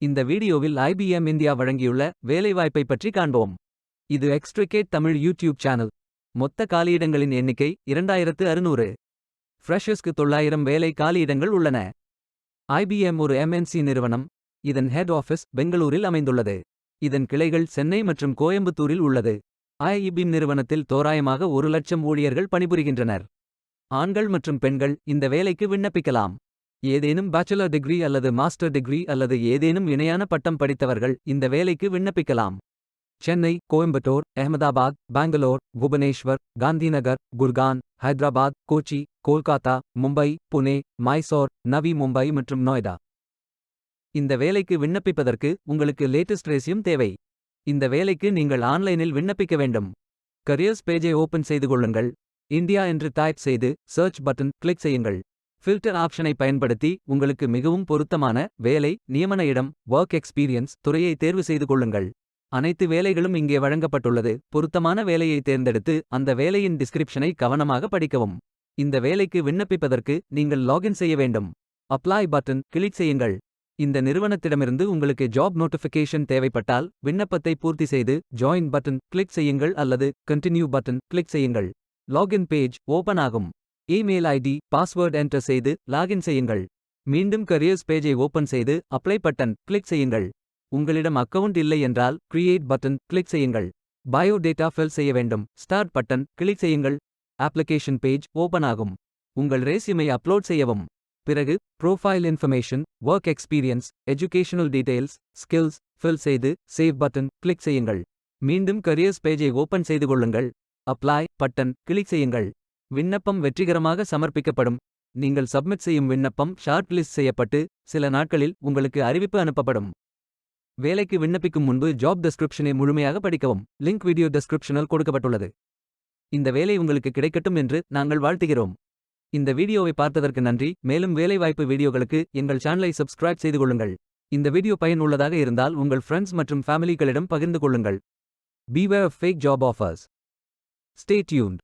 இந்த வீடியோவில் IBM India வழங்கியுள்ள வேலைவாய்ப்பை பற்றி காண்போம். இது எக்ஸ்ட்ரிகேட் தமிழ் யூடியூப் சேனல். மொத்த காலியிடங்களின் எண்ணிக்கை 2600. ஃப்ரெஷர்ஸ்க்கு 900 வேலை காலியிடங்கள் உள்ளன. IBM ஒரு MNC நிறுவனம். இதன் ஹெட் ஆஃபீஸ் பெங்களூரில் அமைந்துள்ளது. இதன் கிளைகள் சென்னை மற்றும் கோயம்புத்தூரில் உள்ளது. IBM நிறுவனத்தில் தோராயமாக 1 லட்சம் ஊழியர்கள் பணிபுரிகின்றனர். ஆண்கள் மற்றும் பெண்கள் இந்த வேலைக்கு விண்ணப்பிக்கலாம். ஏதேனும் பேச்சுலர் டிகிரி அல்லது மாஸ்டர் டிகிரி அல்லது ஏதேனும் இணையான பட்டம் படித்தவர்கள் இந்த வேலைக்கு விண்ணப்பிக்கலாம். சென்னை, கோயம்புத்தூர், அஹமதாபாத், பெங்களூர், புவனேஸ்வர், காந்திநகர், குர்கான், ஹைதராபாத், கோச்சி, கோல்காத்தா, மும்பை, புனே, மைசூர், நவி மும்பை மற்றும் நொய்டா. இந்த வேலைக்கு விண்ணப்பிப்பதற்கு உங்களுக்கு லேட்டஸ்ட் ரெஸ்யூம் தேவை. இந்த வேலைக்கு நீங்கள் ஆன்லைனில் விண்ணப்பிக்க வேண்டும். கரியர்ஸ் பேஜை ஓபன் செய்து கொள்ளுங்கள். இந்தியா என்று டைப் செய்து சர்ச் பட்டன் கிளிக் செய்யுங்கள். ஃபில்டர் ஆப்ஷனை பயன்படுத்தி உங்களுக்கு மிகவும் பொருத்தமான வேலை, நியமன இடம், ஒர்க் எக்ஸ்பீரியன்ஸ் துறையை தேர்வு செய்து கொள்ளுங்கள். அனைத்து வேலைகளும் இங்கே வழங்கப்பட்டுள்ளது. பொருத்தமான வேலையை தேர்ந்தெடுத்து அந்த வேலையின் டிஸ்கிரிப்ஷனை கவனமாக படிக்கவும். இந்த வேலைக்கு விண்ணப்பிப்பதற்கு நீங்கள் லாகின் செய்ய வேண்டும். அப்ளை பட்டன் கிளிக் செய்யுங்கள். இந்த நிறுவனத்திடமிருந்து உங்களுக்கு ஜாப் நோட்டிஃபிகேஷன் தேவைப்பட்டால் விண்ணப்பத்தை பூர்த்தி செய்து ஜாயின் பட்டன் கிளிக் செய்யுங்கள் அல்லது கண்டினியூ பட்டன் கிளிக் செய்யுங்கள். லாகின் பேஜ் ஓபன் ஆகும். இமெயில் ஐடி, பாஸ்வேர்ட் என்டர் செய்து லாகின் செய்யுங்கள். மீண்டும் கரியர்ஸ் பேஜை ஓபன் செய்து அப்ளை பட்டன் கிளிக் செய்யுங்கள். உங்களிடம் அக்கவுண்ட் இல்லை என்றால் கிரியேட் பட்டன் கிளிக் செய்யுங்கள். பயோ டேட்டா ஃபில் செய்ய வேண்டும். ஸ்டார்ட் பட்டன் கிளிக் செய்யுங்கள். அப்ளிகேஷன் பேஜ் ஓபன் ஆகும். உங்கள் ரெஸ்யூமை அப்லோட் செய்யவும். பிறகு profile information, work experience, educational details, skills fill செய்து சேவ் பட்டன் கிளிக் செய்யுங்கள். மீண்டும் கரியர்ஸ் பேஜை ஓபன் செய்து கொள்ளுங்கள். அப்ளை பட்டன் கிளிக் செய்யுங்கள். விண்ணப்பம் வெற்றிகரமாக சமர்ப்பிக்கப்படும். நீங்கள் சப்மிட் செய்யும் விண்ணப்பம் ஷார்ட் லிஸ்ட் செய்யப்பட்டு சில நாட்களில் உங்களுக்கு அறிவிப்பு அனுப்பப்படும். வேலைக்கு விண்ணப்பிக்கும் முன்பு ஜாப் டெஸ்கிரிப்ஷனை முழுமையாக படிக்கவும். லிங்க் வீடியோ டெஸ்கிரிப்ஷனில் கொடுக்கப்பட்டுள்ளது. இந்த வேலை உங்களுக்கு கிடைக்கட்டும் என்று நாங்கள் வாழ்த்துகிறோம். இந்த வீடியோவை பார்த்ததற்கு நன்றி. மேலும் வேலைவாய்ப்பு வீடியோகளுக்கு எங்கள் சேனலை சப்ஸ்கிரைப் செய்து கொள்ளுங்கள். இந்த வீடியோ பயனுள்ளதாக இருந்தால் உங்கள் ஃப்ரெண்ட்ஸ் மற்றும் ஃபேமிலிகளிடம் பகிர்ந்து கொள்ளுங்கள். Beware of fake job offers. Stay tuned.